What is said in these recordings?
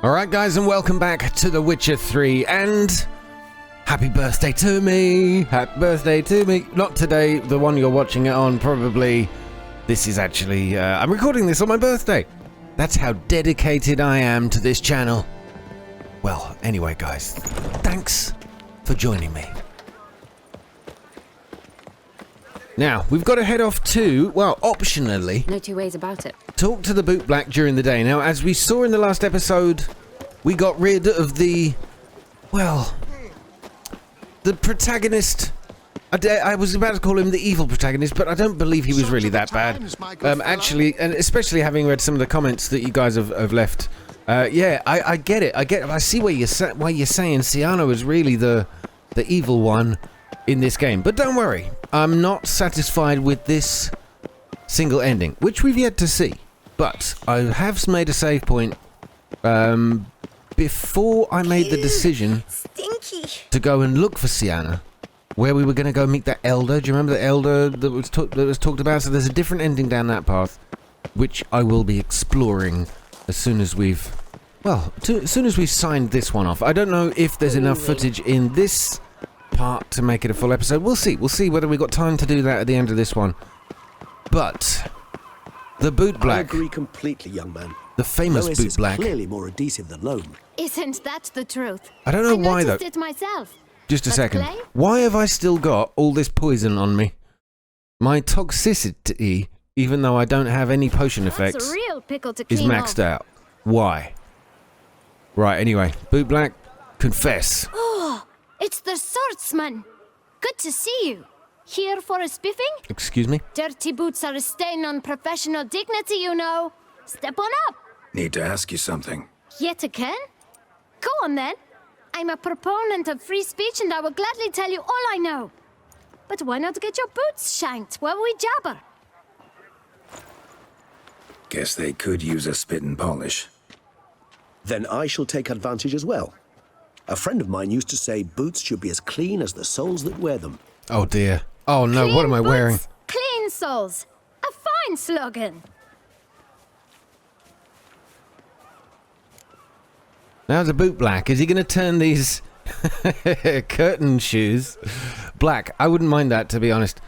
Alright guys, and welcome back to The Witcher 3, and happy birthday to me! Happy birthday to me! Not today, the one you're watching it on, probably. This is actually, I'm recording this on my birthday. That's how dedicated I am to this channel. Well, anyway guys, thanks for joining me. Now, we've got to head off to, well, optionally, no two ways about it, talk to the boot black during the day. Now, as we saw in the last episode, we got rid of the, well, the protagonist. I was about to call him the evil protagonist, but I don't believe he was really that bad. Actually, and especially having read some of the comments that you guys have left. Yeah, I get it. I see why you're saying Ciano is really the evil one in this game. But don't worry, I'm not satisfied with this single ending, which we've yet to see. But I have made a save point before I made the decision to go and look for Ciano, where we were going to go meet that elder. Do you remember the elder that was talked about? So there's a different ending down that path, which I will be exploring as soon as we've, well, as soon as we've signed this one off. I don't know if there's enough footage in this part to make it a full episode. We'll see whether we got time to do that at the end of this one. But the boot black, I agree completely, young man. the famous Lois boot is black. clearly more adhesive than loam. isn't that the truth? I don't know why though. I noticed it myself. Just a But second. Clay? Why have I still got all this poison on me? My toxicity, even though I don't have any potion That's effects, a real pickle to is clean maxed off. out. Why? Right, anyway. Boot black, confess. Oh, it's the swordsman. Good to see you. Here for a spiffing? Excuse me? Dirty boots are a stain on professional dignity, you know. Step on up. Need to ask you something. Yet again? Go on then. I'm a proponent of free speech and I will gladly tell you all I know. But why not get your boots shanked while we jabber? Guess they could use a spit and polish. Then I shall take advantage as well. A friend of mine used to say boots should be as clean as the soles that wear them. Oh dear. Oh no, Clean what am I boots, wearing? Clean soles. A fine slogan. Now the boot black, is he going to turn these curtain shoes black? I wouldn't mind that, to be honest.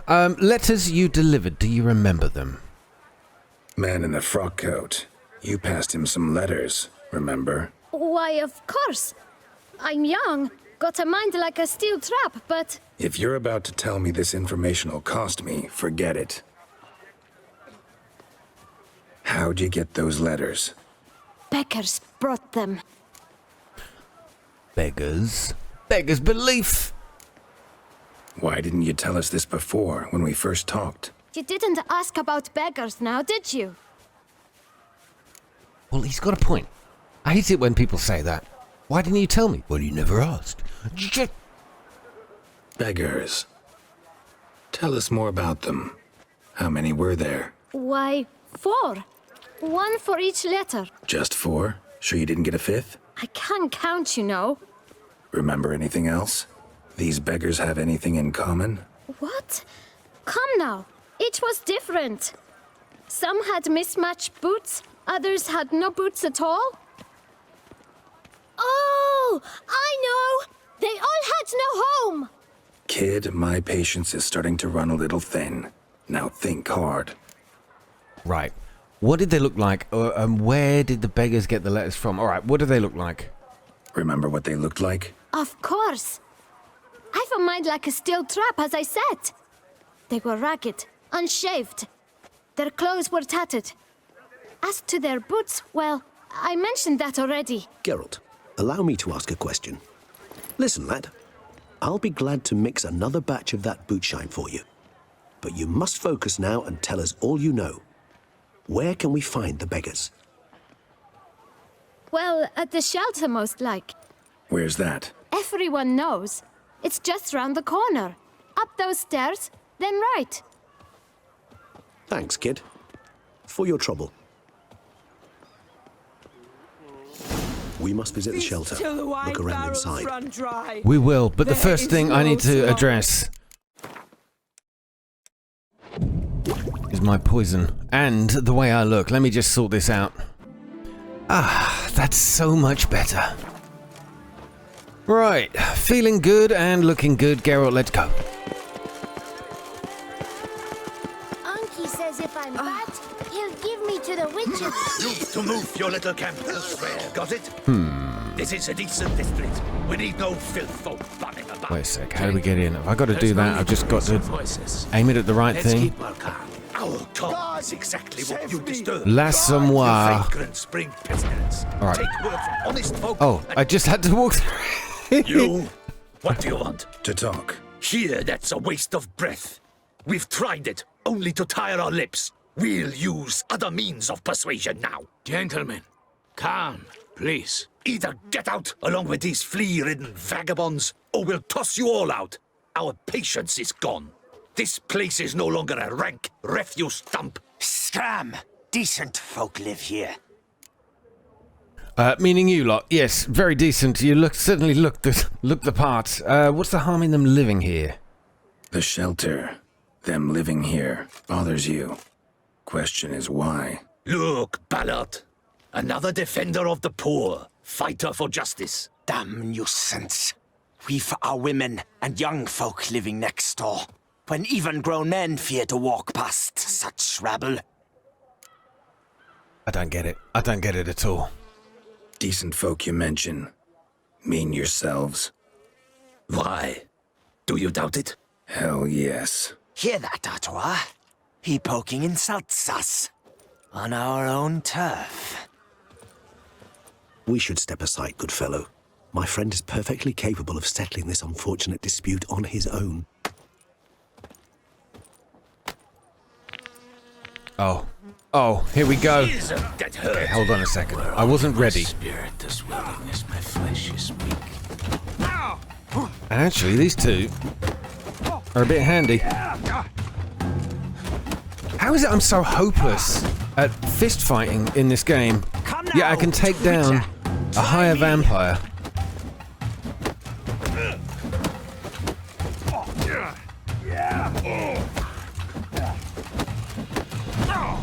Letters you delivered, do you remember them? Man in the frock coat. You passed him some letters, remember? Why, of course. I'm young, got a mind like a steel trap, but... If you're about to tell me this information will cost me, forget it. How'd you get those letters? Beggars brought them. Beggars? Beggars' belief! Why didn't you tell us this before, when we first talked? You didn't ask about beggars now, did you? Well, he's got a point. I hate it when people say that. Why didn't you tell me? Well, you never asked. Beggars. Tell us more about them. How many were there? Why, 4. 1 for each letter. Just 4? Sure you didn't get a 5th? I can't count, you know. Remember anything else? These beggars have anything in common? What? Come now. Each was different. Some had mismatched boots, others had no boots at all. Oh, I know! They all had no home! Kid, my patience is starting to run a little thin. Now think hard. Right. What did they look like? Where did the beggars get the letters from? Alright, what do they look like? Remember what they looked like? Of course. I've a mind like a steel trap, as I said. They were ragged, unshaved. Their clothes were tattered. As to their boots, well, I mentioned that already. Geralt, allow me to ask a question. Listen, lad. I'll be glad to mix another batch of that boot shine for you. But you must focus now and tell us all you know. Where can we find the beggars? Well, at the shelter, most like. Where's that? Everyone knows. It's just round the corner. Up those stairs, then right. Thanks, kid. For your trouble. We must visit the shelter. Look around inside. We will, but the first thing I need to address is my poison and the way I look. Let me just sort this out. Ah, that's so much better. Right, feeling good and looking good. Geralt, let's go. Unky says if I'm bad, he'll give me to the witches. Move to move your little camp elsewhere, got it? This is a decent district. We need no filth folk bumming about. Wait a sec, how do we get in? Have I got to do that? I've just got to aim it at the right Let's thing. keep our calm. Our talk is exactly what you disturb. L'Assommoir. Vagrant spring pestilence. All right. Take word from honest folk. Oh, I just had to walk through. You? What do you want? To talk. Here, that's a waste of breath. We've tried it, only to tire our lips. We'll use other means of persuasion now. Gentlemen, calm, please. Either get out along with these flea-ridden vagabonds, or we'll toss you all out. Our patience is gone. This place is no longer a rank refuse dump. Scram! Decent folk live here. Meaning you lot. Yes, very decent. You certainly look the part. What's the harm in them living here? The shelter, them living here, bothers you. Question is why? Look, Ballard. Another defender of the poor, fighter for justice. Damn nuisance. We've our women and young folk living next door, when even grown men fear to walk past such rabble. I don't get it. I don't get it at all. Decent folk you mention. Mean yourselves? Why? Do you doubt it? Hell yes. Hear that, Artois? He poking insults us. On our own turf. We should step aside, good fellow. My friend is perfectly capable of settling this unfortunate dispute on his own. Oh, here we go. That hurt. Okay, hold on a second. I wasn't ready. Spirit is willing as my flesh is weak. And actually, these two are a bit handy. How is it I'm so hopeless at fist fighting in this game? Yeah, I can take down a higher vampire.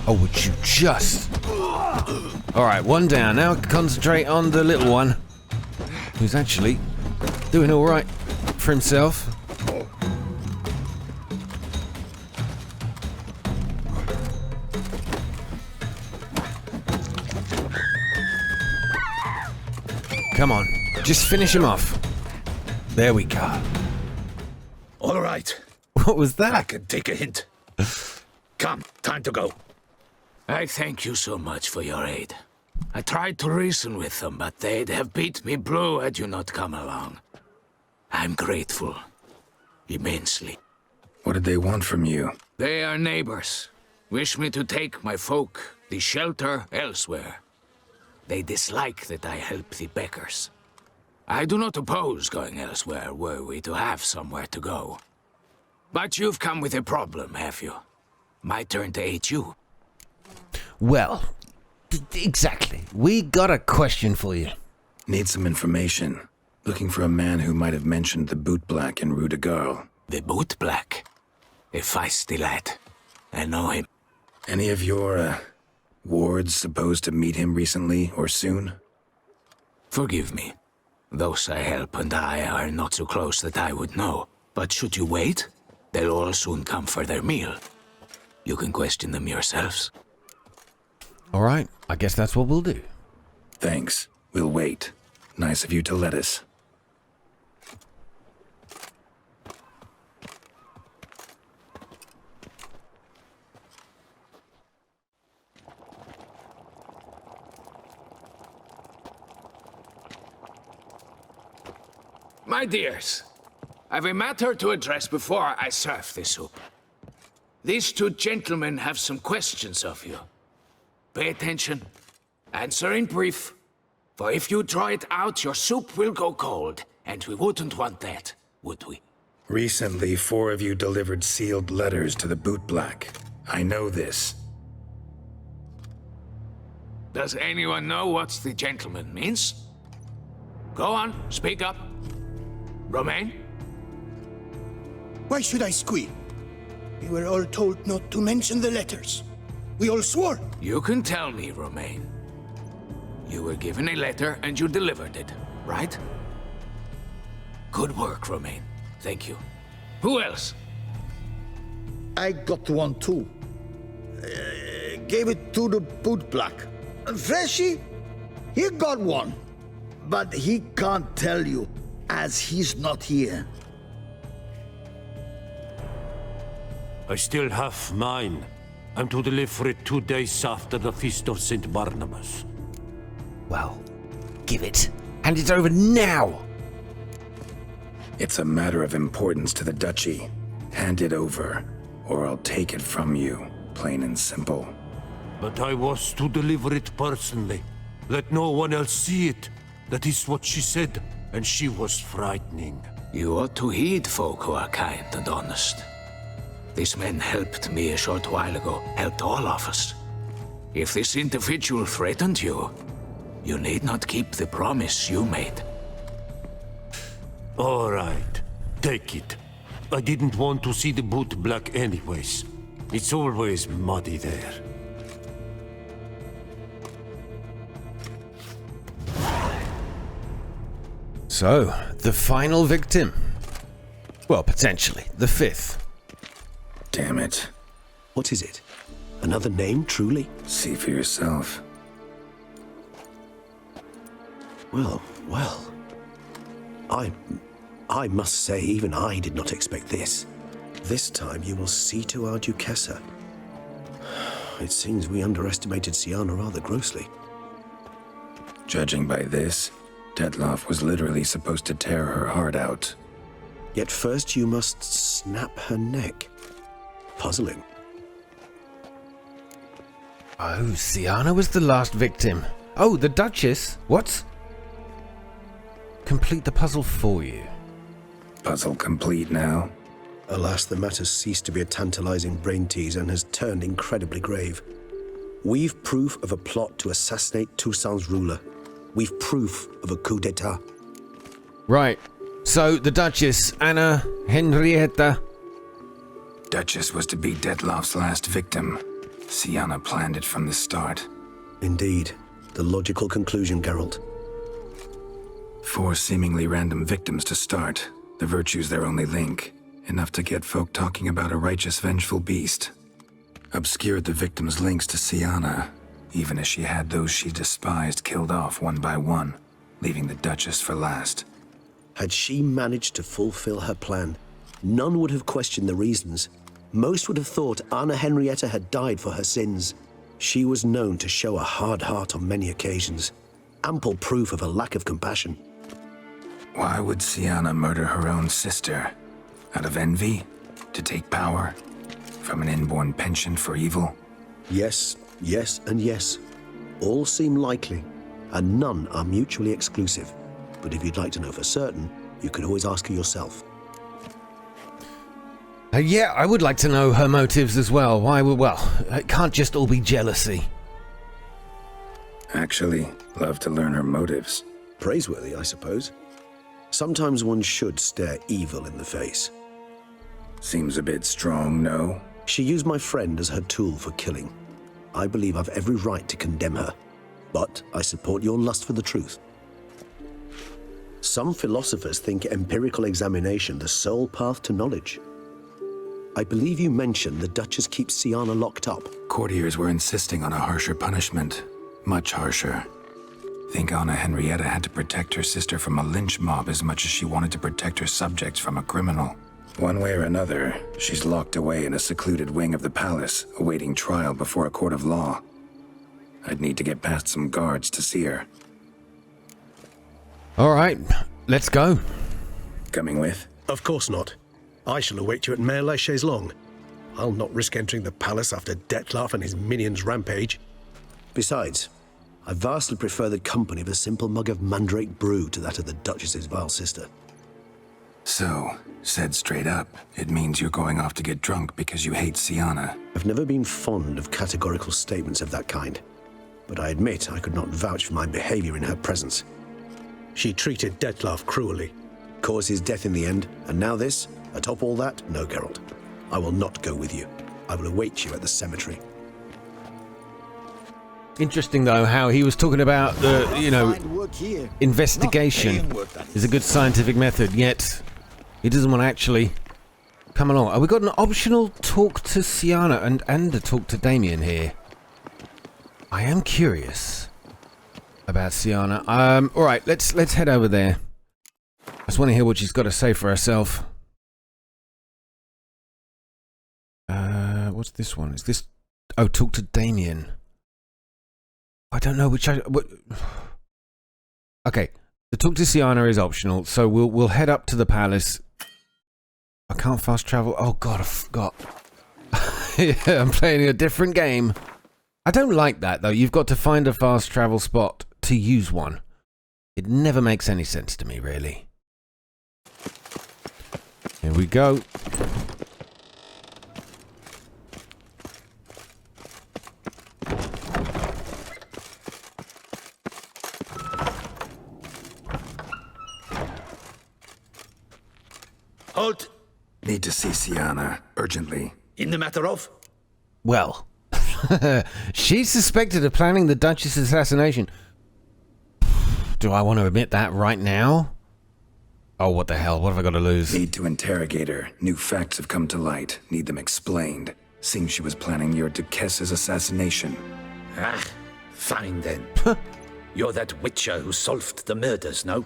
Oh, would you just... Alright, one down. Now concentrate on the little one, who's actually doing alright for himself. Come on, just finish him off. There we go. All right. What was I that? can take a hint. Come, time to go. I thank you so much for your aid. I tried to reason with them, but they'd have beat me blue had you not come along. I'm grateful. Immensely. What did they want from you? They are neighbors. Wish me to take my folk, the shelter, elsewhere. They dislike that I help the beggars. I do not oppose going elsewhere were we to have somewhere to go. But you've come with a problem, have you? My turn to aid you. Well, exactly. We got a question for you. Need some information. Looking for a man who might have mentioned the bootblack in Rue de Garl. The bootblack. A feisty lad. I know him. Any of your, wards supposed to meet him recently or soon? Forgive me. Those I help and I are not so close that I would know. But should you wait, they'll all soon come for their meal. You can question them yourselves. Alright, I guess that's what we'll do. Thanks. We'll wait. Nice of you to let us. My dears, I've a matter to address before I serve the soup. These two gentlemen have some questions of you. Pay attention. Answer in brief. For if you draw it out, your soup will go cold, and we wouldn't want that, would we? Recently, 4 of you delivered sealed letters to the bootblack. I know this. Does anyone know what the gentleman means? Go on, speak up. Romain? Why should I squeal? We were all told not to mention the letters. We all swore. You can tell me, Romain. You were given a letter and you delivered it, right? Good work, Romain. Thank you. Who else? I got one too. Gave it to the bootblack. Freshy, he got one. But he can't tell you, as he's not here. I still have mine. I'm to deliver it 2 days after the Feast of St. Barnabas. Well, give it. Hand it over now! It's a matter of importance to the duchy. Hand it over, or I'll take it from you, plain and simple. But I was to deliver it personally. Let no one else see it. That is what she said, and she was frightening. You ought to heed folk who are kind and honest. This man helped me a short while ago, helped all of us. If this individual threatened you, you need not keep the promise you made. All right, take it. I didn't want to see the boot black anyways. It's always muddy there. So, the final victim. Well, potentially, the 5th. Damn it. What is it? Another name, truly? See for yourself. Well. I must say, even I did not expect this. This time you will see to our Duchessa. It seems we underestimated Siana rather grossly. Judging by this, Detloff was literally supposed to tear her heart out. Yet first you must snap her neck. Puzzling. Oh, Siana was the last victim. Oh, the Duchess? What? Complete the puzzle for you. Puzzle complete now? Alas, the matter ceased to be a tantalizing brain tease and has turned incredibly grave. We've proof of a plot to assassinate Toussaint's ruler. We've proof of a coup d'etat. Right. So, the Duchess, Anna Henrietta. Duchess was to be Detloff's last victim. Siana planned it from the start. Indeed. The logical conclusion, Geralt. 4 seemingly random victims to start. The virtue's their only link. Enough to get folk talking about a righteous, vengeful beast. Obscured the victims' links to Siana, even as she had those she despised killed off one by one, leaving the Duchess for last. Had she managed to fulfill her plan, none would have questioned the reasons. Most would have thought Anna Henrietta had died for her sins. She was known to show a hard heart on many occasions. Ample proof of a lack of compassion. Why would Siana murder her own sister? Out of envy? To take power? From an inborn penchant for evil? Yes, and yes. All seem likely, and none are mutually exclusive. But if you'd like to know for certain, you could always ask her yourself. Yeah, I would like to know her motives as well. Why would, well, it can't just all be jealousy. Actually, love to learn her motives. Praiseworthy, I suppose. Sometimes one should stare evil in the face. Seems a bit strong, no? She used my friend as her tool for killing. I believe I've every right to condemn her, but I support your lust for the truth. Some philosophers think empirical examination the sole path to knowledge. I believe you mentioned the Duchess keeps Siana locked up. Courtiers were insisting on a harsher punishment. Much harsher. Think Anna Henrietta had to protect her sister from a lynch mob as much as she wanted to protect her subjects from a criminal. One way or another, she's locked away in a secluded wing of the palace, awaiting trial before a court of law. I'd need to get past some guards to see her. All right, let's go. Coming with? Of course not. I shall await you at Mare la Chaise-Longue. I'll not risk entering the palace after Detloff and his minions rampage. Besides, I vastly prefer the company of a simple mug of mandrake brew to that of the Duchess's vile sister. So, said straight up, it means you're going off to get drunk because you hate Siana. I've never been fond of categorical statements of that kind, but I admit I could not vouch for my behavior in her presence. She treated Detloff cruelly, caused his death in the end, and now this? Atop all that, no, Geralt. I will not go with you. I will await you at the cemetery. Interesting, though, how he was talking about the, Work here. investigation Not work, that is a good scientific method, yet he doesn't want to actually come along. Oh, we got an optional talk to Sienna and a talk to Damien here. I am curious about Sienna. All right, let's head over there. I just want to hear what she's got to say for herself. What's this one? Is this? Oh, talk to Damien. I don't know which. Okay, the talk to Sienna is optional, so we'll head up to the palace. I can't fast travel. Oh God, I forgot. Yeah, I'm playing a different game. I don't like that though. You've got to find a fast travel spot to use one. It never makes any sense to me, really. Here we go. Halt! Need to see Sienna, urgently. In the matter of? Well, she's suspected of planning the Duchess' assassination. Do I want to admit that right now? Oh, what the hell? What have I got to lose? Need to interrogate her. New facts have come to light. Need them explained. Seems she was planning your Duchess's assassination. Ah, fine then. You're that witcher who solved the murders, no?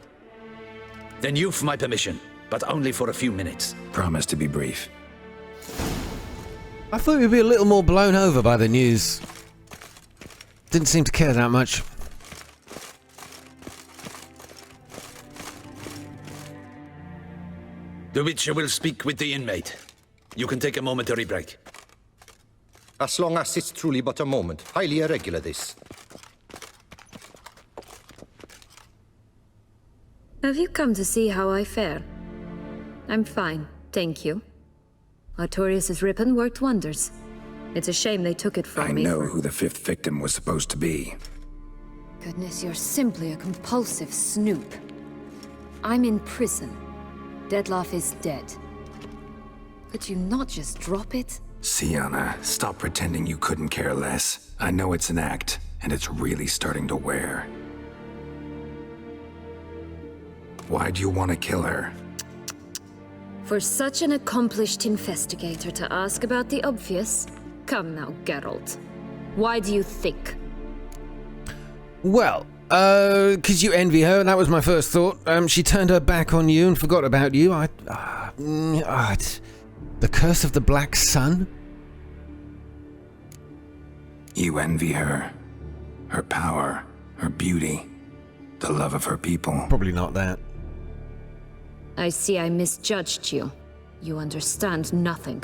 Then you've my permission, but only for a few minutes. Promise to be brief. I thought we'd be a little more blown over by the news. Didn't seem to care that much. The witcher will speak with the inmate. You can take a momentary break. As long as it's truly but a moment. Highly irregular, this. Have you come to see how I fare? I'm fine, thank you. Artorius' ribbon worked wonders. It's a shame they took it from me. I know who the fifth victim was supposed to be. Goodness, you're simply a compulsive snoop. I'm in prison. Dettlaff is dead. Could you not just drop it? Sienna, stop pretending you couldn't care less. I know it's an act, and it's really starting to wear. Why do you want to kill her? For such an accomplished investigator to ask about the obvious? Come now, Geralt. Why do you think? Well, 'cause you envy her, that was my first thought. She turned her back on you and forgot about you. The curse of the Black Sun? You envy her. Her power, her beauty, the love of her people. Probably not that. I see I misjudged you. You understand nothing.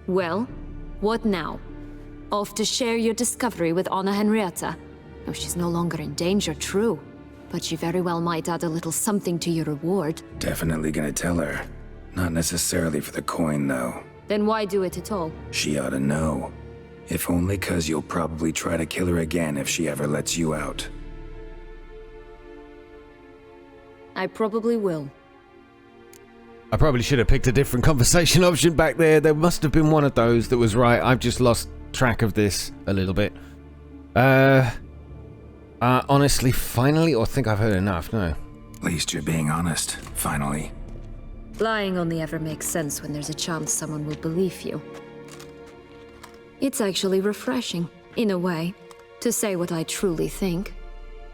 Well, what now? Off to share your discovery with Anna Henrietta? Oh, she's no longer in danger, true. But she very well might add a little something to your reward. Definitely gonna tell her. Not necessarily for the coin, though. Then why do it at all? She ought to know. If only 'cause you'll probably try to kill her again if she ever lets you out. I probably will. I probably should have picked a different conversation option back there. There must have been one of those that was right. I've just lost track of this a little bit. Honestly, finally, or think I've heard enough? No. At least you're being honest, finally. Lying only ever makes sense when there's a chance someone will believe you. It's actually refreshing, in a way, to say what I truly think.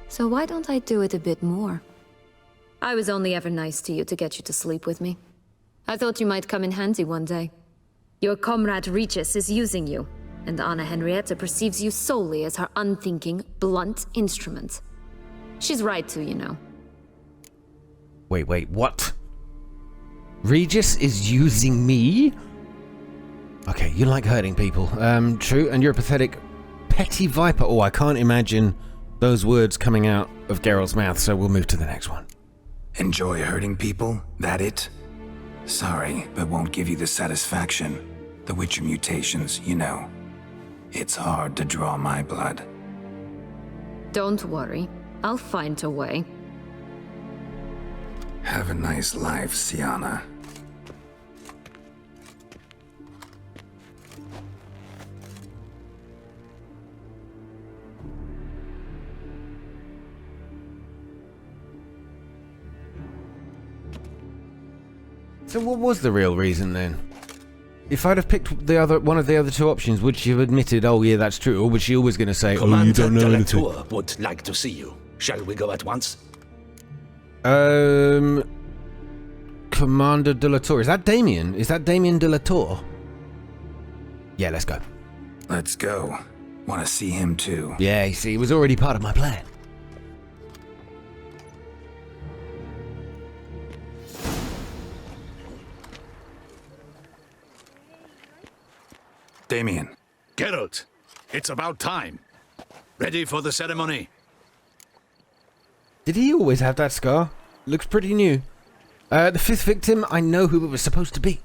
So why don't I do it a bit more? I was only ever nice to you to get you to sleep with me. I thought you might come in handy one day. Your comrade Regis is using you, and Anna Henrietta perceives you solely as her unthinking, blunt instrument. She's right to, you know. Wait, what? Regis is using me? Okay, you like hurting people. True, and you're a pathetic, petty viper. Oh, I can't imagine those words coming out of Geralt's mouth, so we'll move to the next one. Enjoy hurting people? That it? Sorry, but won't give you the satisfaction. The Witcher mutations, you know. It's hard to draw my blood. Don't worry. I'll find a way. Have a nice life, Sienna. So what was the real reason then? If I'd have picked one of the other two options, would she have admitted, oh yeah, that's true, or was she always going to say, oh, you don't know anything? Commander de la Tour would like to see you. Shall we go at once? Commander de la Tour. Is that Damien? Is that Damien de la Tour? Yeah, let's go. Let's go. Want to see him too. Yeah, you see, it was already part of my plan. Damien. Geralt, it's about time. Ready for the ceremony? Did he always have that scar? Looks pretty new. The fifth victim, I know who it was supposed to be.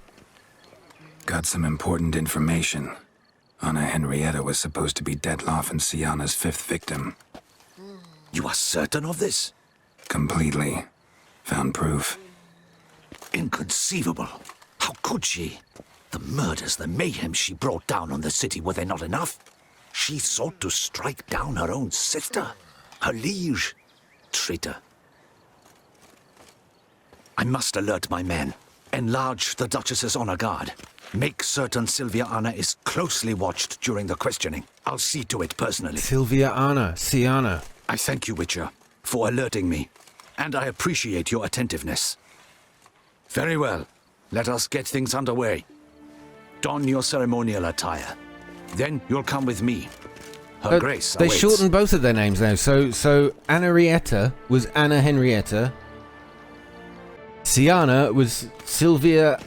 Got some important information. Anna Henrietta was supposed to be Detloff and Sienna's fifth victim. You are certain of this? Completely. Found proof. Inconceivable. How could she? The murders, the mayhem she brought down on the city, were they not enough? She sought to strike down her own sister, her liege. Traitor. I must alert my men. Enlarge the Duchess's honor guard. Make certain Sylvia Anna is closely watched during the questioning. I'll see to it personally. Sylvia Anna, Sienna. I thank you, Witcher, for alerting me, and I appreciate your attentiveness. Very well. Let us get things underway. Don your ceremonial attire. Then you'll come with me. Her Grace They awaits. shortened both of their names now. So Henrietta was Anna Henrietta. Sienna was Sylvia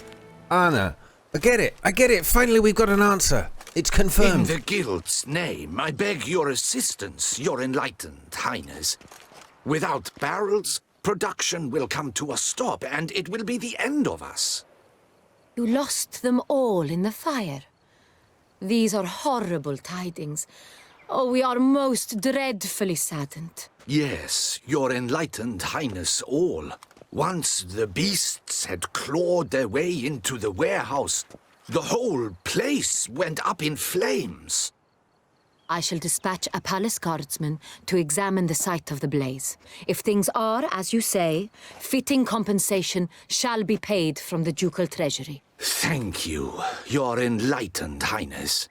Anna. I get it. Finally, we've got an answer. It's confirmed. In the guild's name, I beg your assistance, your enlightened highness. Without barrels, production will come to a stop, and it will be the end of us. You lost them all in the fire. These are horrible tidings. Oh, we are most dreadfully saddened. Yes, your enlightened highness all. Once the beasts had clawed their way into the warehouse, the whole place went up in flames. I shall dispatch a palace guardsman to examine the site of the blaze. If things are, as you say, fitting compensation shall be paid from the ducal treasury. Thank you, your enlightened highness.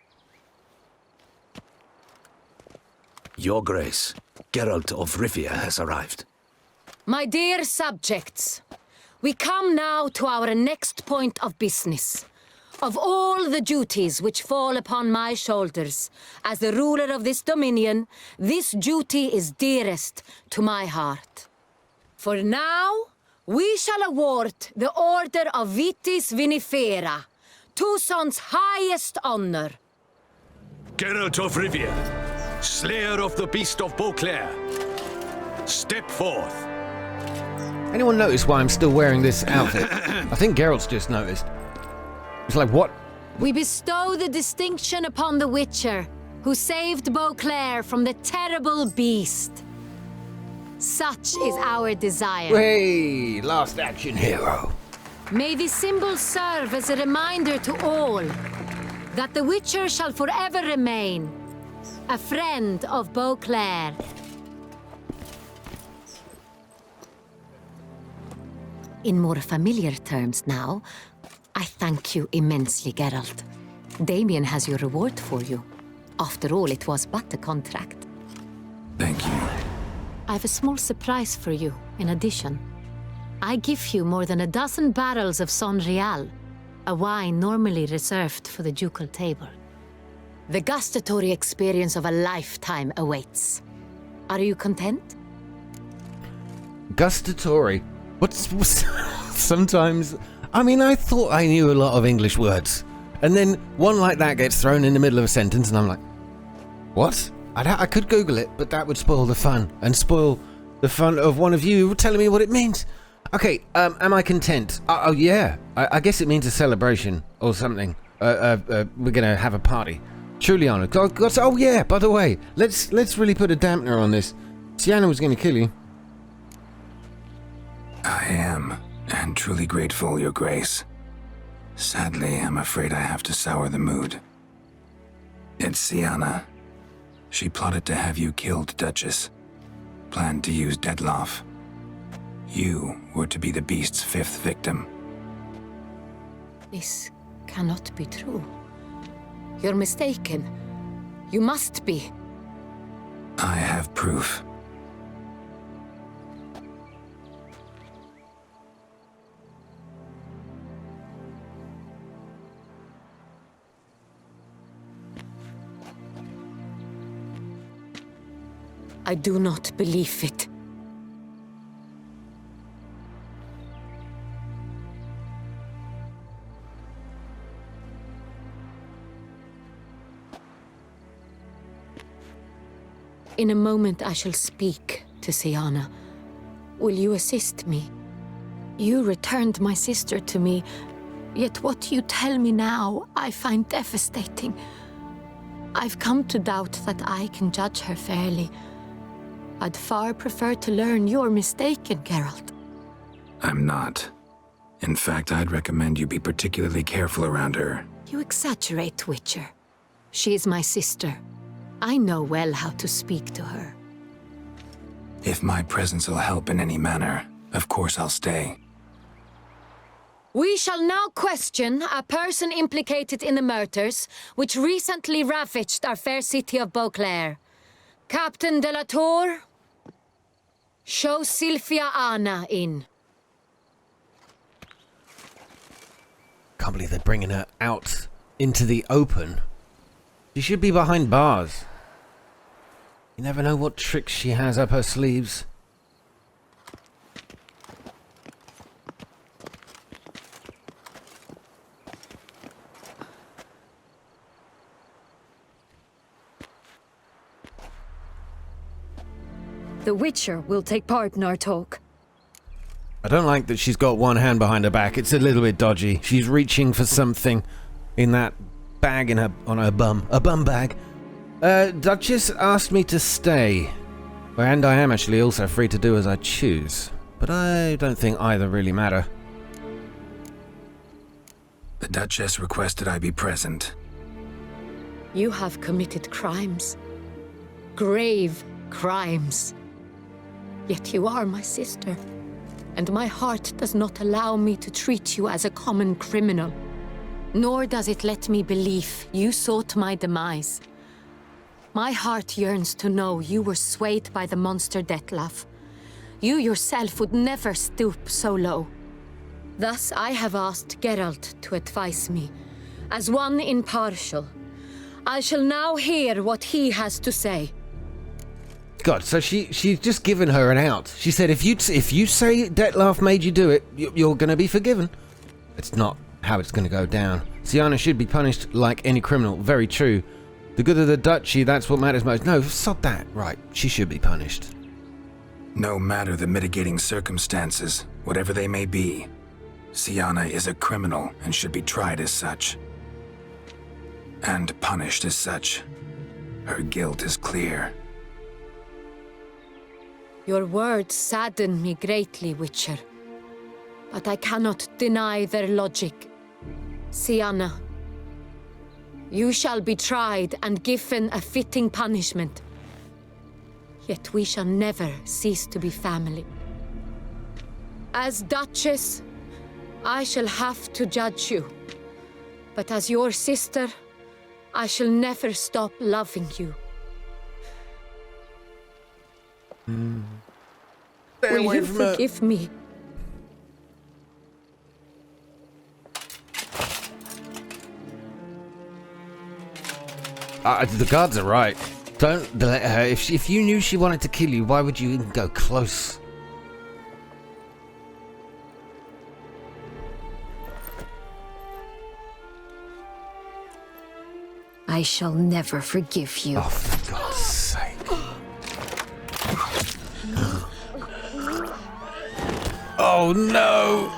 Your Grace, Geralt of Rivia has arrived. My dear subjects, we come now to our next point of business. Of all the duties which fall upon my shoulders, as the ruler of this dominion, this duty is dearest to my heart. For now, we shall award the Order of Vitis Vinifera, Tucson's highest honor. Geralt of Rivia, slayer of the beast of Beauclair, step forth. Anyone notice why I'm still wearing this outfit? I think Geralt's just noticed. It's like, what? We bestow the distinction upon the Witcher, who saved Beauclair from the terrible beast. Such is our desire. Hey, last action hero. May the symbol serve as a reminder to all that the Witcher shall forever remain a friend of Beauclair. In more familiar terms now, I thank you immensely, Geralt. Damien has your reward for you. After all, it was but a contract. Thank you. I have a small surprise for you, in addition. I give you more than a dozen barrels of Son Real, a wine normally reserved for the ducal table. The gustatory experience of a lifetime awaits. Are you content? Gustatory. What's sometimes... I mean, I thought I knew a lot of English words. And then one like that gets thrown in the middle of a sentence and I'm like, what? I could Google it, but that would spoil the fun. And spoil the fun of one of you telling me what it means. Okay, am I content? Oh yeah. I guess it means a celebration or something. We're gonna have a party. Truly honored. Oh yeah, by the way, let's really put a dampener on this. Sienna was gonna kill you. I am, and truly grateful, Your Grace. Sadly, I'm afraid I have to sour the mood. It's Sienna. She plotted to have you killed, Duchess. Planned to use Detloff. You were to be the beast's fifth victim. This cannot be true. You're mistaken. You must be. I have proof. I do not believe it. In a moment I shall speak to Siana. Will you assist me? You returned my sister to me, yet what you tell me now I find devastating. I've come to doubt that I can judge her fairly. I'd far prefer to learn you're mistaken, Geralt. I'm not. In fact, I'd recommend you be particularly careful around her. You exaggerate, Witcher. She is my sister. I know well how to speak to her. If my presence will help in any manner, of course I'll stay. We shall now question a person implicated in the murders which recently ravaged our fair city of Beauclair. Captain de la Tour, show Sylvia Anna in. Can't believe they're bringing her out into the open. She should be behind bars. You never know what tricks she has up her sleeves. The Witcher will take part in our talk. I don't like that she's got one hand behind her back. It's a little bit dodgy. She's reaching for something in that bag on her bum. A bum bag. Duchess asked me to stay. And I am actually also free to do as I choose. But I don't think either really matter. The Duchess requested I be present. You have committed crimes. Grave crimes. Yet you are my sister. And my heart does not allow me to treat you as a common criminal. Nor does it let me believe you sought my demise. My heart yearns to know you were swayed by the monster Dettlaff. You yourself would never stoop so low. Thus I have asked Geralt to advise me, as one impartial. I shall now hear what he has to say. God, so she's just given her an out. She said, if you say Dettlaff made you do it, you're going to be forgiven. It's not how it's going to go down. Siana should be punished like any criminal. Very true. The good of the duchy, that's what matters most. No, sod that. Right, she should be punished. No matter the mitigating circumstances, whatever they may be, Siana is a criminal and should be tried as such. And punished as such. Her guilt is clear. Your words sadden me greatly, Witcher. But I cannot deny their logic. Siana, you shall be tried and given a fitting punishment. Yet we shall never cease to be family. As Duchess, I shall have to judge you. But as your sister, I shall never stop loving you. Will you forgive me? The guards are right. Don't let her. If you knew she wanted to kill you, why would you even go close? I shall never forgive you. Oh, for God's sake. Oh, no!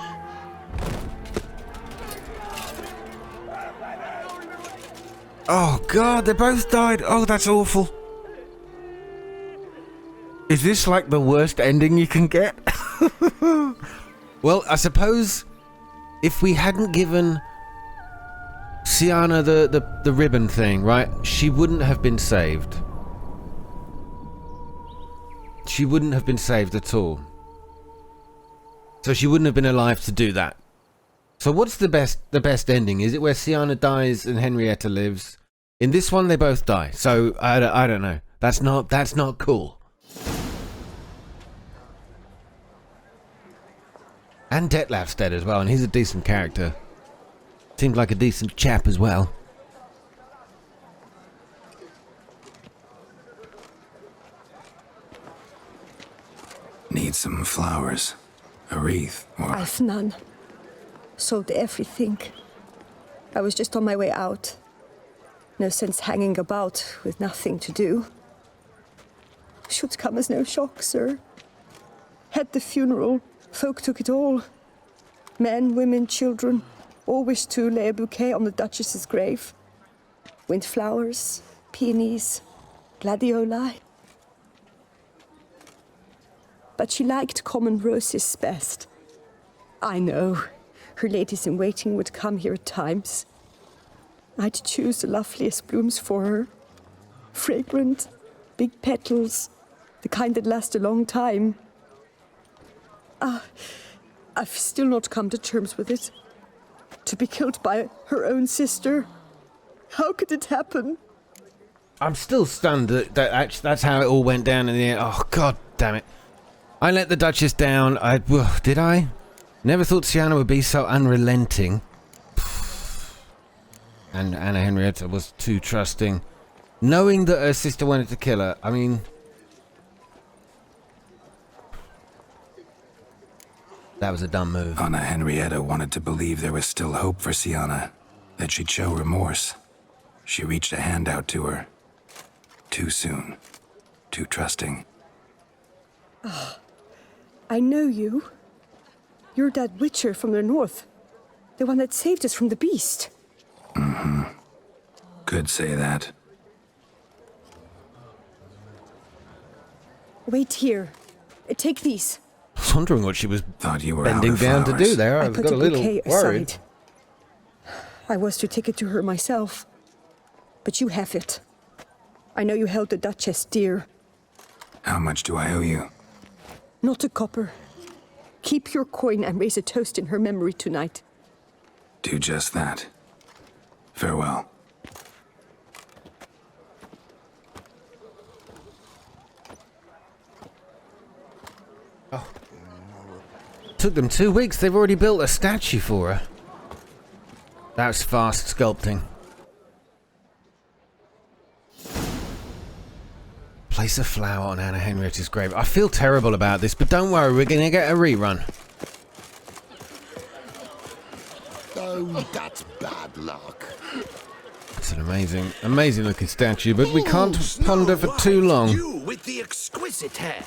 Oh, God, they both died. Oh, that's awful. Is this like the worst ending you can get? Well, I suppose if we hadn't given Siana the ribbon thing, right? She wouldn't have been saved. She wouldn't have been saved at all. So she wouldn't have been alive to do that. So what's the best ending? Is it where Sienna dies and Henrietta lives? In this one, they both die. So I don't know. That's not cool. And Detlef's dead as well, and he's a decent character. Seems like a decent chap as well. Need some flowers. A wreath, or... I've none. Sold everything. I was just on my way out. No sense hanging about with nothing to do. Should come as no shock, sir. Had the funeral. Folk took it all. Men, women, children, all wished to lay a bouquet on the Duchess's grave. Windflowers, peonies, gladioli. But she liked common roses best. I know, her ladies-in-waiting would come here at times. I'd choose the loveliest blooms for her. Fragrant, big petals, the kind that last a long time. I've still not come to terms with it. To be killed by her own sister. How could it happen? I'm still stunned that's how it all went down in the end. Oh, god damn it. I let the Duchess down. Did I? Never thought Sienna would be so unrelenting. And Anna Henrietta was too trusting. Knowing that her sister wanted to kill her, I mean... that was a dumb move. Anna Henrietta wanted to believe there was still hope for Sienna, that she'd show remorse. She reached a hand out to her. Too soon. Too trusting. Oh, I know you. You're that witcher from the north. The one that saved us from the beast. Mm-hmm. Could say that. Wait here. Take these. I was wondering what she was bending down to do there. I put got a little worried. Aside. I was to take it to her myself. But you have it. I know you held the Duchess dear. How much do I owe you? Not a copper. Keep your coin and raise a toast in her memory tonight. Do just that. Farewell. Oh. Took them 2 weeks. They've already built a statue for her. That's fast sculpting. Place a flower on Anna Henrietta's grave. I feel terrible about this, but don't worry, we're going to get a rerun. Oh, that's bad luck. It's an amazing looking statue, but we can't ponder for too long. You with the exquisite hair.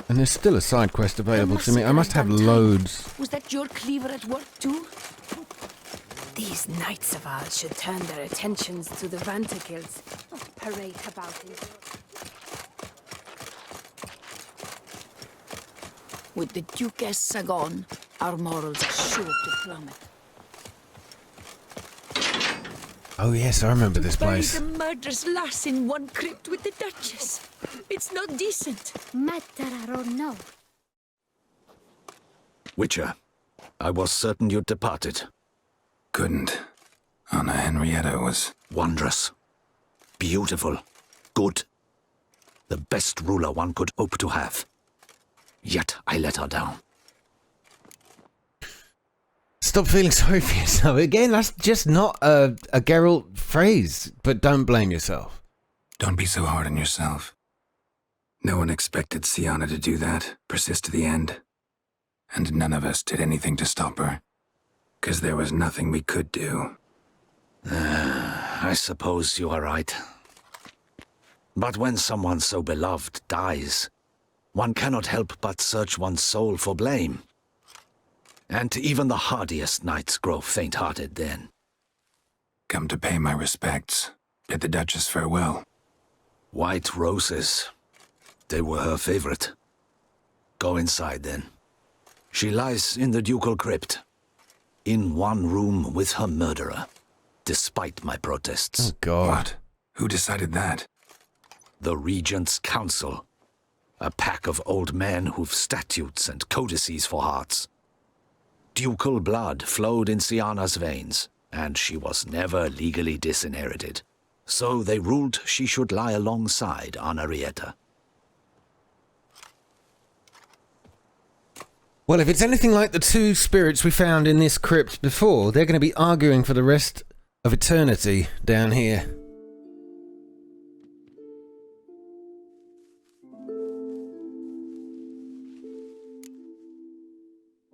And there's still a side quest available to me. I must have loads. Was that your cleaver at work too? These knights of ours should turn their attentions to the Vanterkills, not parade about in. With the Duchess gone, our morals are sure to plummet. Oh yes, I remember this place. Bury the murderous lass in one crypt with the Duchess. It's not decent. Matter or no. Witcher, I was certain you'd departed. Couldn't. Anna Henrietta was... wondrous. Beautiful. Good. The best ruler one could hope to have. Yet I let her down. Stop feeling sorry for yourself. Again, that's just not a Geralt phrase, but don't blame yourself. Don't be so hard on yourself. No one expected Sienna to do that, persist to the end. And none of us did anything to stop her. 'Cause there was nothing we could do. I suppose you are right. But when someone so beloved dies, one cannot help but search one's soul for blame. And even the hardiest knights grow faint-hearted then. Come to pay my respects. Bid the Duchess farewell. White roses. They were her favorite. Go inside then. She lies in the ducal crypt. In one room with her murderer. Despite my protests. Oh, God. What? Who decided that? The Regent's Council. A pack of old men who've statutes and codices for hearts. Ducal blood flowed in Siana's veins, and she was never legally disinherited. So they ruled she should lie alongside Anarietta. Well, if it's anything like the two spirits we found in this crypt before, they're going to be arguing for the rest of eternity down here.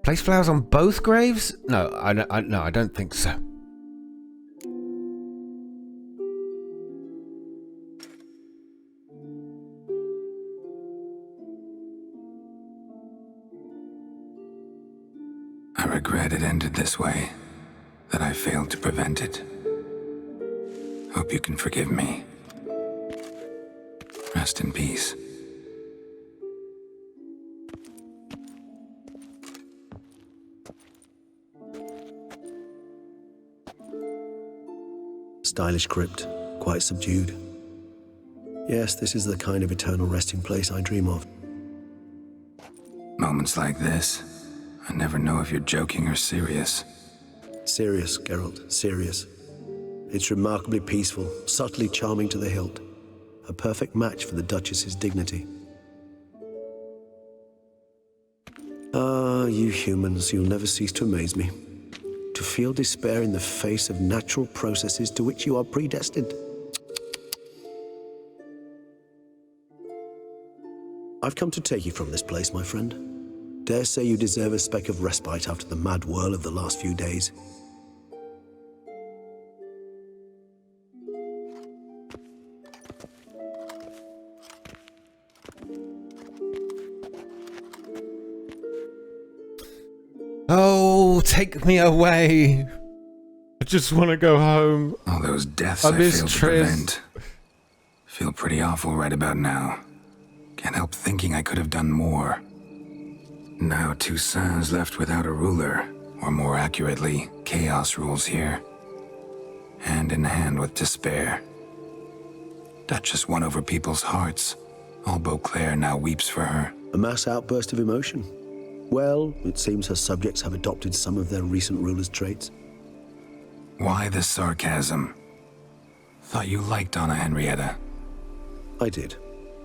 Place flowers on both graves? No, I don't think so. I regret it ended this way, that I failed to prevent it. Hope you can forgive me. Rest in peace. Stylish crypt, quite subdued. Yes, this is the kind of eternal resting place I dream of. Moments like this, I never know if you're joking or serious. Serious, Geralt, serious. It's remarkably peaceful, subtly charming to the hilt. A perfect match for the Duchess's dignity. Ah, you humans, you'll never cease to amaze me. To feel despair in the face of natural processes to which you are predestined. I've come to take you from this place, my friend. Dare say you deserve a speck of respite after the mad whirl of the last few days. Oh, take me away. I just want to go home. All those deaths I failed to prevent. Feel pretty awful right about now. Can't help thinking I could have done more. Now Toussaint's left without a ruler, or more accurately, chaos rules here. Hand in hand with despair. Duchess won over people's hearts. All Beauclair now weeps for her. A mass outburst of emotion. Well, it seems her subjects have adopted some of their recent ruler's traits. Why this sarcasm? Thought you liked Donna Henrietta. I did.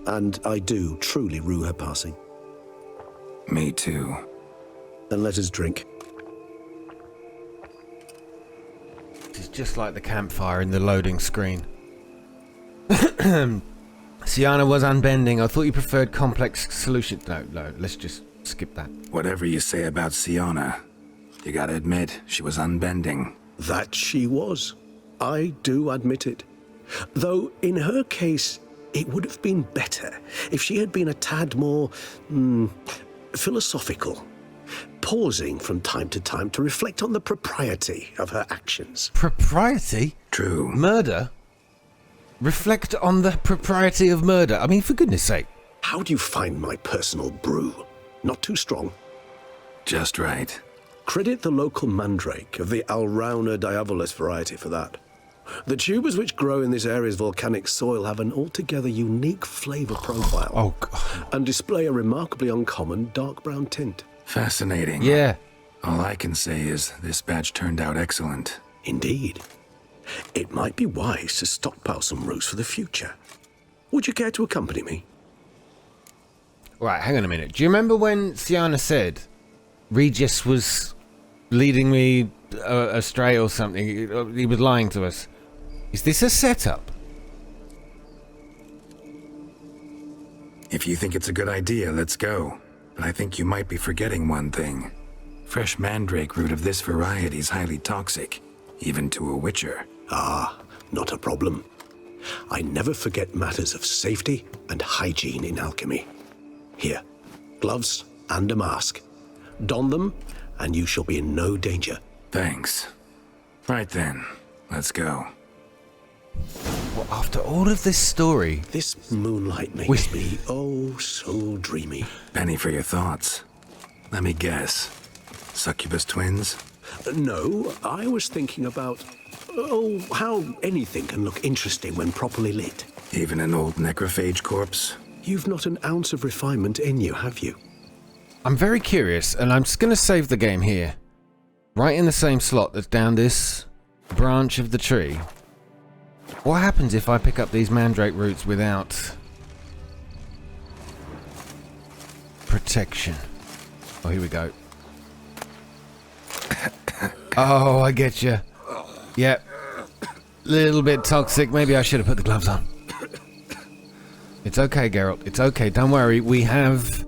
And I do truly rue her passing. Me too. Then let us drink. It's just like the campfire in the loading screen. Siana was unbending. I thought you preferred complex solutions. No, let's just skip that. Whatever you say about Siana, you gotta admit, she was unbending. That she was. I do admit it. Though, in her case, it would have been better if she had been a tad more, philosophical, pausing from time to time to reflect on the propriety of her actions. Propriety? True. Murder? Reflect on the propriety of murder? I mean, for goodness sake. How do you find my personal brew? Not too strong? Just right. Credit the local mandrake of the Alrauna diabolus variety for that. The tubers which grow in this area's volcanic soil have an altogether unique flavor profile. Oh, God. And display a remarkably uncommon dark brown tint. Fascinating. Yeah. All I can say is this batch turned out excellent. Indeed. It might be wise to stockpile some roots for the future. Would you care to accompany me? Right, hang on a minute. Do you remember when Siana said Regis was leading me astray or something? He was lying to us. Is this a setup? If you think it's a good idea, let's go. But I think you might be forgetting one thing. Fresh mandrake root of this variety is highly toxic, even to a witcher. Ah, not a problem. I never forget matters of safety and hygiene in alchemy. Here, gloves and a mask. Don them, and you shall be in no danger. Thanks. Right then, let's go. Well, after all of this story... This moonlight makes me, oh, so dreamy. Penny for your thoughts. Let me guess. Succubus twins? No, I was thinking about, how anything can look interesting when properly lit. Even an old necrophage corpse? You've not an ounce of refinement in you, have you? I'm very curious, and I'm just going to save the game here. right in the same slot that's down this branch of the tree. What happens if I pick up these mandrake roots without protection? Oh, here we go. Oh, I get you. Yep. Little bit toxic. Maybe I should have put the gloves on. It's okay, Geralt. It's okay. Don't worry. We have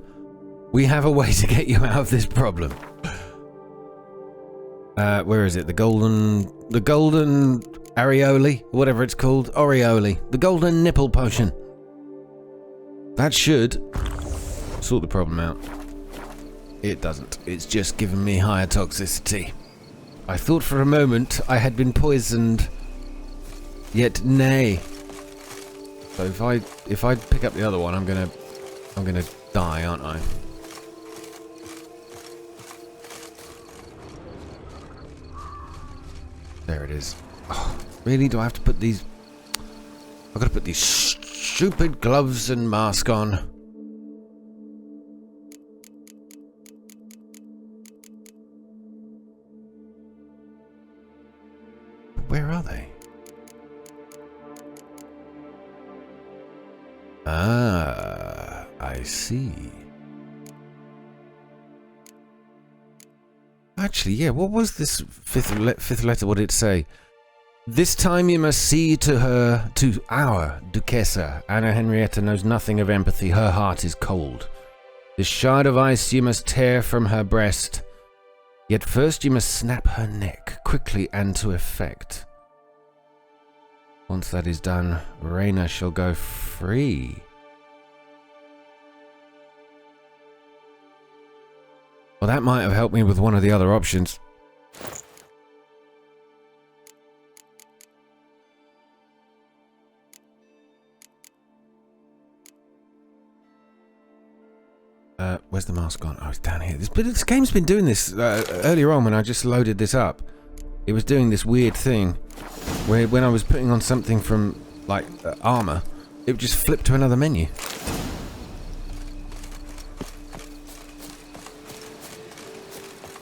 a way to get you out of this problem. Where is it? The golden areole, whatever it's called, aureole, the golden nipple potion. That should sort the problem out. It doesn't. It's just given me higher toxicity. I thought for a moment I had been poisoned, yet nay. So if I pick up the other one, I'm gonna die, aren't I? There it is. Oh, really? Do I have to put these? I've got to put these stupid gloves and mask on. Where are they? Ah, I see. Actually, yeah, what was this fifth letter? What did it say? This time you must see to our Duchessa. Anna Henrietta knows nothing of empathy. Her heart is cold. This shard of ice you must tear from her breast. Yet first you must snap her neck, quickly and to effect. Once that is done, Reyna shall go free. Well, that might have helped me with one of the other options. Where's the mask gone? Oh, it's down here. This game's been doing this earlier on when I just loaded this up. It was doing this weird thing where when I was putting on something from, like, armor, it would just flip to another menu.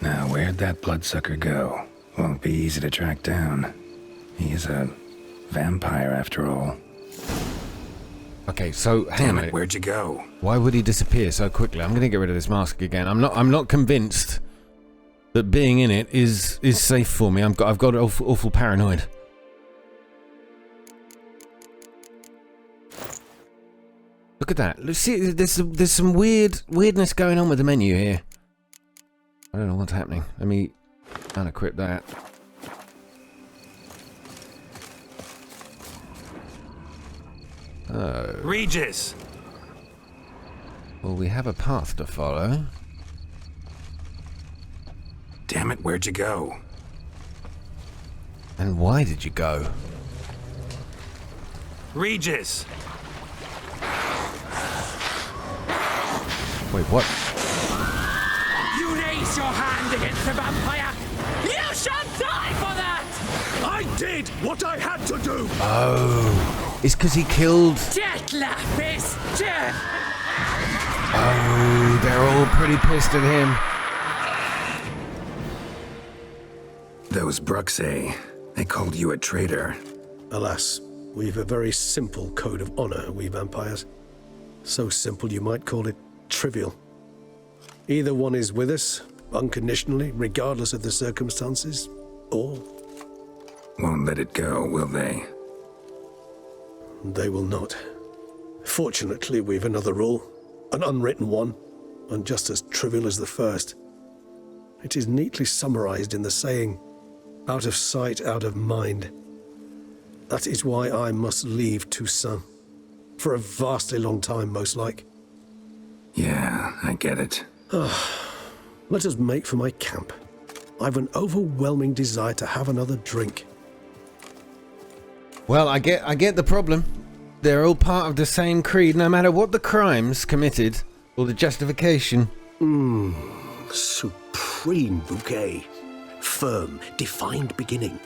Now, where'd that bloodsucker go? Won't be easy to track down. He is a vampire, after all. Okay, so hang on a minute. Where'd you go? Why would he disappear so quickly? I'm going to get rid of this mask again. I'm not convinced that being in it is safe for me. I've got awful paranoid. Look at that. Let's see. There's some weirdness going on with the menu here. I don't know what's happening. Let me unequip that. Oh. Regis! Well, we have a path to follow. Damn it, where'd you go? And why did you go? Regis! Wait, what? You raise your hand against the vampire! You shall die for that! I did what I had to do! Oh, it's because he killed... Detlef is dead! Oh, they're all pretty pissed at him. Those Bruxay, they called you a traitor. Alas, we've a very simple code of honor, we vampires. So simple you might call it trivial. Either one is with us, unconditionally, regardless of the circumstances, or... Won't let it go, will they? They will not. Fortunately, we've another rule, an unwritten one, and just as trivial as the first. It is neatly summarized in the saying, out of sight, out of mind. That is why I must leave Toussaint. For a vastly long time, most like. Yeah, I get it. Let us make for my camp. I've an overwhelming desire to have another drink. Well, I get the problem. They're all part of the same creed, no matter what the crimes committed or the justification. Supreme bouquet. Firm, defined beginning,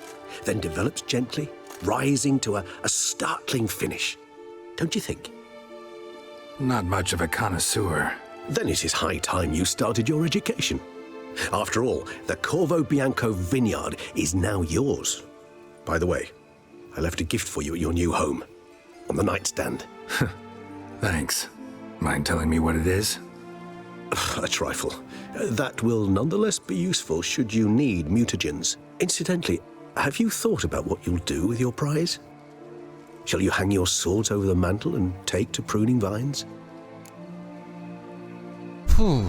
then develops gently, rising to a startling finish. Don't you think? Not much of a connoisseur. Then it is high time you started your education. After all, the Corvo Bianco vineyard is now yours. By the way, I left a gift for you at your new home, on the nightstand. Thanks. Mind telling me what it is? A trifle. That will nonetheless be useful should you need mutagens. Incidentally, have you thought about what you'll do with your prize? Shall you hang your swords over the mantle and take to pruning vines? Phew.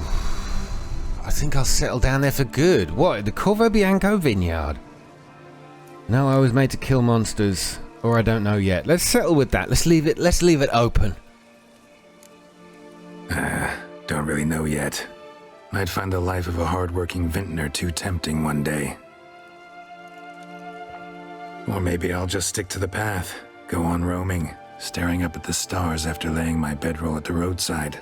I think I'll settle down there for good. What, the Corvo Bianco vineyard? No, I was made to kill monsters, or I don't know yet. Let's settle with that. Let's leave it open. Don't really know yet. Might find the life of a hard-working vintner too tempting one day. Or maybe I'll just stick to the path, go on roaming, staring up at the stars after laying my bedroll at the roadside.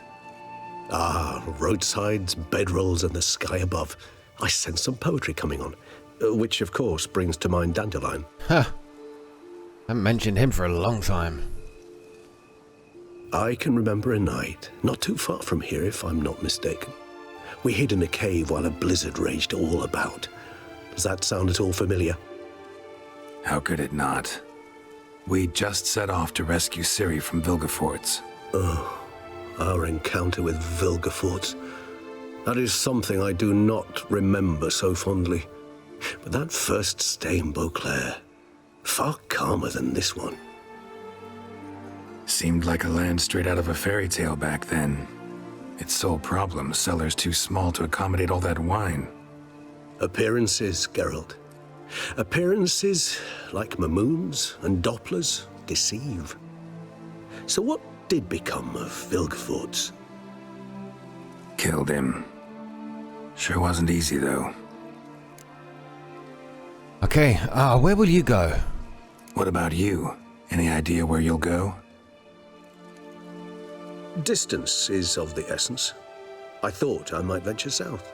Ah, roadsides, bedrolls, and the sky above. I sense some poetry coming on, which of course brings to mind Dandelion. Huh. Haven't mentioned him for a long time. I can remember a night, not too far from here if I'm not mistaken. We hid in a cave while a blizzard raged all about. Does that sound at all familiar? How could it not? We just set off to rescue Ciri from Vilgefortz. Oh, our encounter with Vilgefortz. That is something I do not remember so fondly. But that first stay in Beauclair, far calmer than this one. Seemed like a land straight out of a fairy tale back then. Its sole problem, cellars too small to accommodate all that wine. Appearances, Geralt. Appearances, like Mamoons and Dopplers, deceive. So what did become of Vilgefortz? Killed him. Sure wasn't easy, though. Okay, where will you go? What about you? Any idea where you'll go? Distance is of the essence. I thought I might venture south.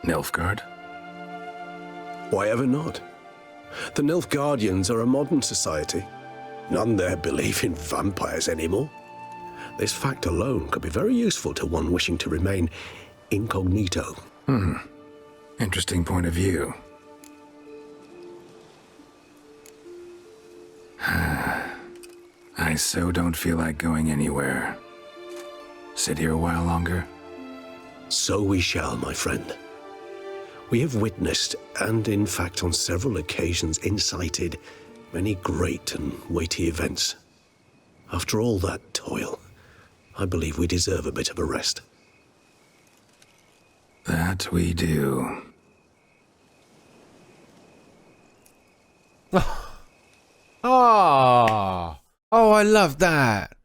Nilfgaard? Why ever not? The Nilfgaardians are a modern society. None there believe in vampires anymore. This fact alone could be very useful to one wishing to remain incognito. Interesting point of view. I so don't feel like going anywhere. Sit here a while longer? So we shall, my friend. We have witnessed, and in fact on several occasions incited, many great and weighty events. After all that toil, I believe we deserve a bit of a rest. That we do. Oh, I love that.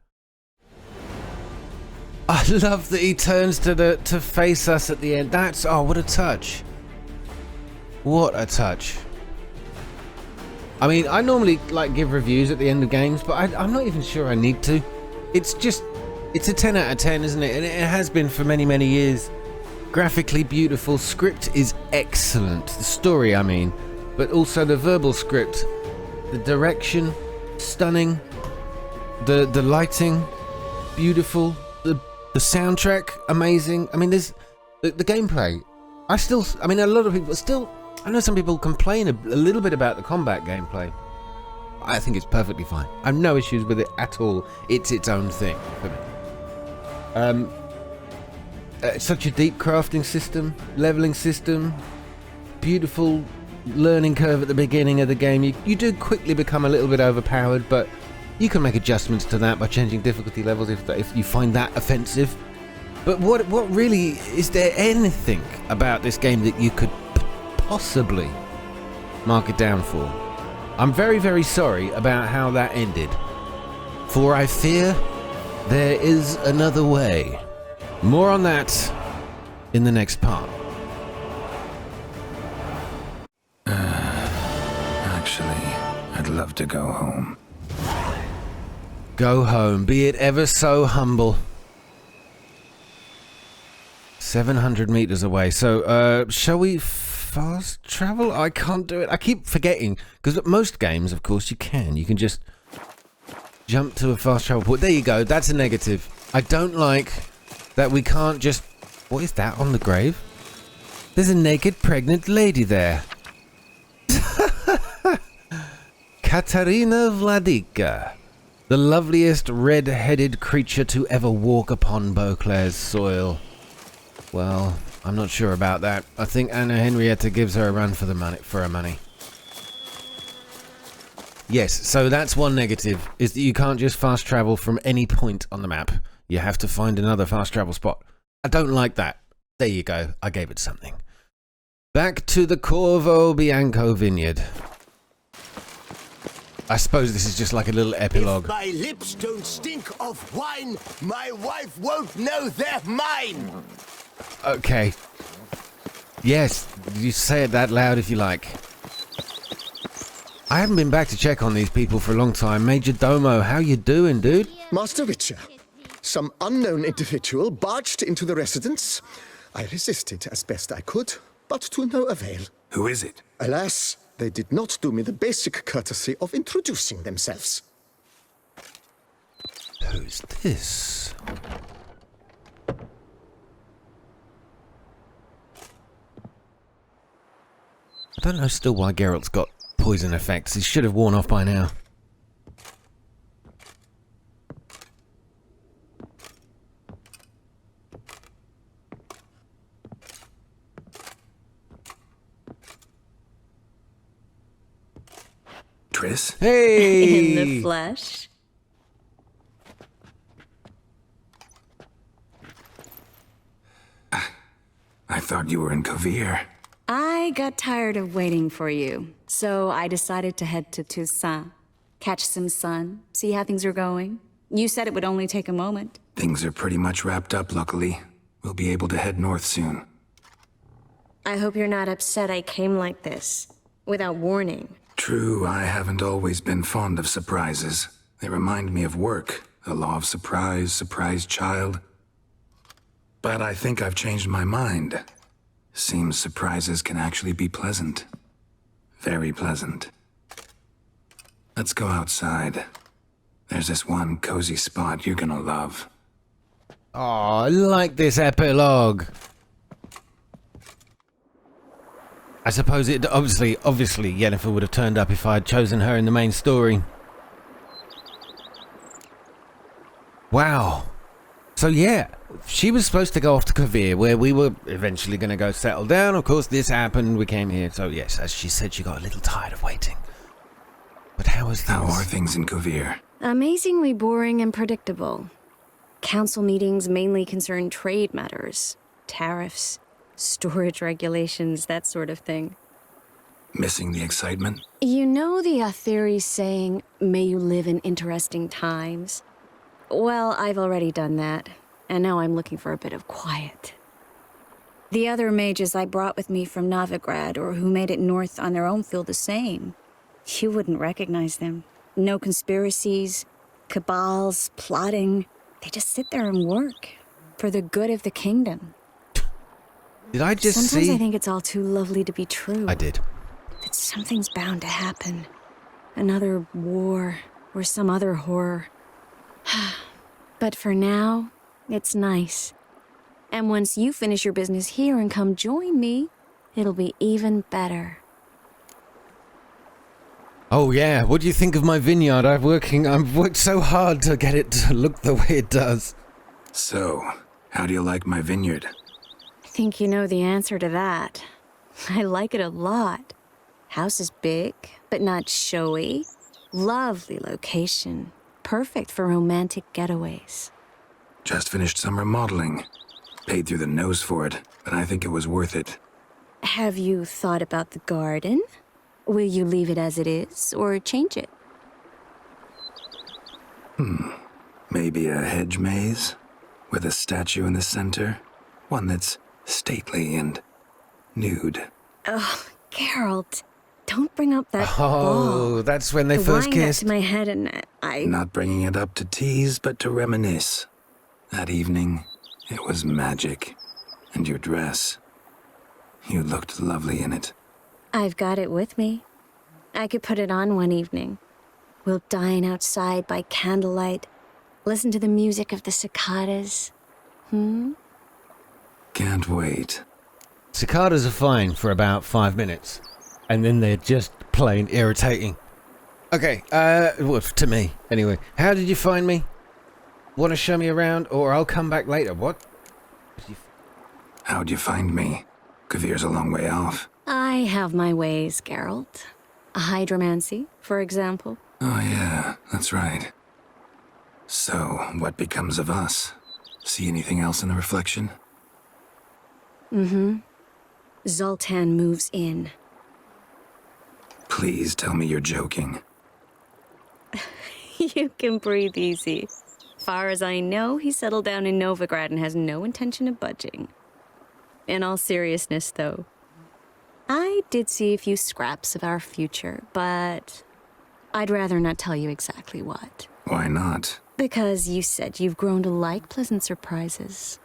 I love that he turns to face us at the end. That's, oh, what a touch. What a touch. I mean, I normally give reviews at the end of games, but I'm not even sure I need to. It's a 10 out of 10, isn't it? And it has been for many, many years. Graphically beautiful, script is excellent. The story, I mean, but also the verbal script, the direction, stunning. The lighting, beautiful. The soundtrack, amazing. I mean, there's the gameplay. I mean, a lot of people still. I know some people complain a little bit about the combat gameplay. I think it's perfectly fine. I have no issues with it at all. It's its own thing for me. Such a deep crafting system, leveling system, beautiful learning curve at the beginning of the game. You do quickly become a little bit overpowered, but you can make adjustments to that by changing difficulty levels if you find that offensive. But what really, is there anything about this game that you could possibly mark it down for? I'm very, very sorry about how that ended. For I fear there is another way. More on that in the next part. Actually, I'd love to go home. Go home, be it ever so humble. 700 meters away. So, shall we fast travel? I can't do it. I keep forgetting. Because at most games, of course, you can. You can just jump to a fast travel point. There you go. That's a negative. I don't like that we can't just... What is that on the grave? There's a naked pregnant lady there. Katarina Vladika, the loveliest red-headed creature to ever walk upon Beauclair's soil. Well, I'm not sure about that. I think Anna Henrietta gives her a run for her money. Yes, so that's one negative, is that you can't just fast travel from any point on the map. You have to find another fast travel spot. I don't like that. There you go. I gave it something. Back to the Corvo Bianco vineyard. I suppose this is just like a little epilogue. If my lips don't stink of wine, my wife won't know they're mine. Okay. Yes, you say it that loud if you like. I haven't been back to check on these people for a long time. Major Domo, how you doing, dude? Master Witcher, some unknown individual barged into the residence. I resisted as best I could, but to no avail. Who is it? Alas, they did not do me the basic courtesy of introducing themselves. Who's this? I don't know still why Geralt's got poison effects. He should have worn off by now. Triss? Hey! In the flesh? I thought you were in Kovir. I got tired of waiting for you, so I decided to head to Toussaint. Catch some sun, see how things are going. You said it would only take a moment. Things are pretty much wrapped up, luckily. We'll be able to head north soon. I hope you're not upset I came like this, without warning. True, I haven't always been fond of surprises. They remind me of work, the law of surprise, surprise child. But I think I've changed my mind. Seems surprises can actually be pleasant. Very pleasant. Let's go outside. There's this one cozy spot you're gonna love. Oh, I like this epilogue. I suppose it obviously Yennefer would have turned up if I had chosen her in the main story. Wow. So yeah, she was supposed to go off to Kovir, where we were eventually going to go settle down. Of course, this happened. We came here. So yes, as she said, she got a little tired of waiting. But how are things in Kovir? Amazingly boring and predictable. Council meetings mainly concern trade matters, tariffs, storage regulations, that sort of thing. Missing the excitement? You know the Aetheri's saying, may you live in interesting times? Well, I've already done that, and now I'm looking for a bit of quiet. The other mages I brought with me from Novigrad or who made it north on their own feel the same. You wouldn't recognize them. No conspiracies, cabals, plotting. They just sit there and work for the good of the kingdom. Did I just Sometimes see? I think it's all too lovely to be true. I did. That something's bound to happen. Another war or some other horror. But for now, it's nice. And once you finish your business here and come join me, it'll be even better. Oh yeah, what do you think of my vineyard? I've worked so hard to get it to look the way it does. So, how do you like my vineyard? I think you know the answer to that. I like it a lot. House is big, but not showy. Lovely location. Perfect for romantic getaways. Just finished some remodeling. Paid through the nose for it, but I think it was worth it. Have you thought about the garden? Will you leave it as it is, or change it? Maybe a hedge maze? With a statue in the center? One that's stately and nude. Oh, Geralt, don't bring up that Oh, ball. that's when they The first wine got kissed. to my head and I... Not bringing it up to tease, but to reminisce. That evening, it was magic. And your dress. You looked lovely in it. I've got it with me. I could put it on one evening. We'll dine outside by candlelight, listen to the music of the cicadas. Can't wait. Cicadas are fine for about 5 minutes, and then they're just plain irritating. Okay, well, to me, anyway. How did you find me? Want to show me around, or I'll come back later? What? How'd you find me? Kavir's a long way off. I have my ways, Geralt. Hydromancy, for example. Oh yeah, that's right. So, what becomes of us? See anything else in the reflection? Mm-hmm. Zoltan moves in. Please tell me you're joking. You can breathe easy. Far as I know, he settled down in Novigrad and has no intention of budging. In all seriousness, though, I did see a few scraps of our future, but I'd rather not tell you exactly what. Why not? Because you said you've grown to like pleasant surprises.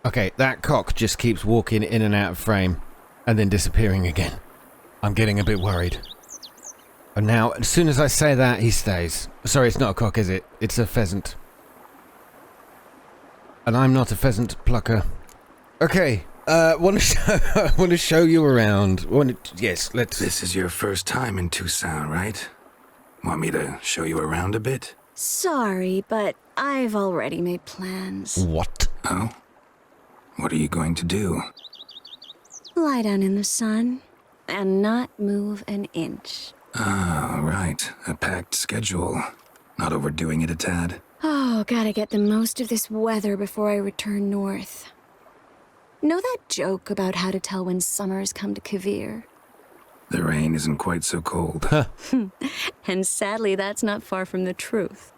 Okay, that cock just keeps walking in and out of frame, and then disappearing again. I'm getting a bit worried. And now, as soon as I say that, he stays. Sorry, it's not a cock, is it? It's a pheasant. And I'm not a pheasant plucker. Okay, want to show you around. Yes, let's... This is your first time in Toussaint, right? Want me to show you around a bit? Sorry, but I've already made plans. What? Oh? What are you going to do? Lie down in the sun and not move an inch. Ah, right. A packed schedule. Not overdoing it a tad. Oh, gotta get the most of this weather before I return north. Know that joke about how to tell when summer's come to Kavir? The rain isn't quite so cold. And sadly, that's not far from the truth.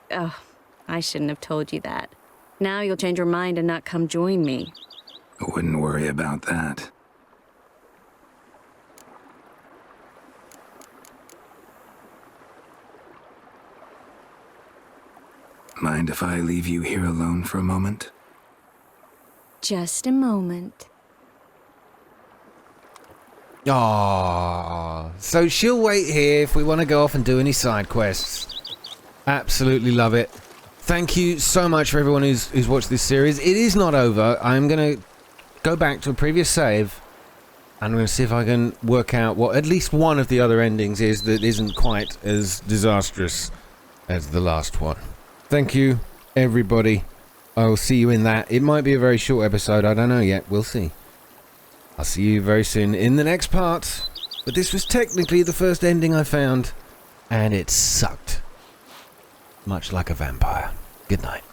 Oh, I shouldn't have told you that. Now you'll change your mind and not come join me. I wouldn't worry about that. Mind if I leave you here alone for a moment? Just a moment. Aww. So she'll wait here if we want to go off and do any side quests. Absolutely love it. Thank you so much for everyone who's watched this series. It is not over. I'm going to go back to a previous save, and I'm going to see if I can work out what at least one of the other endings is that isn't quite as disastrous as the last one. Thank you, everybody. I'll see you in that. It might be a very short episode. I don't know yet. We'll see. I'll see you very soon in the next part. But this was technically the first ending I found, and it sucked. Much like a vampire. Good night.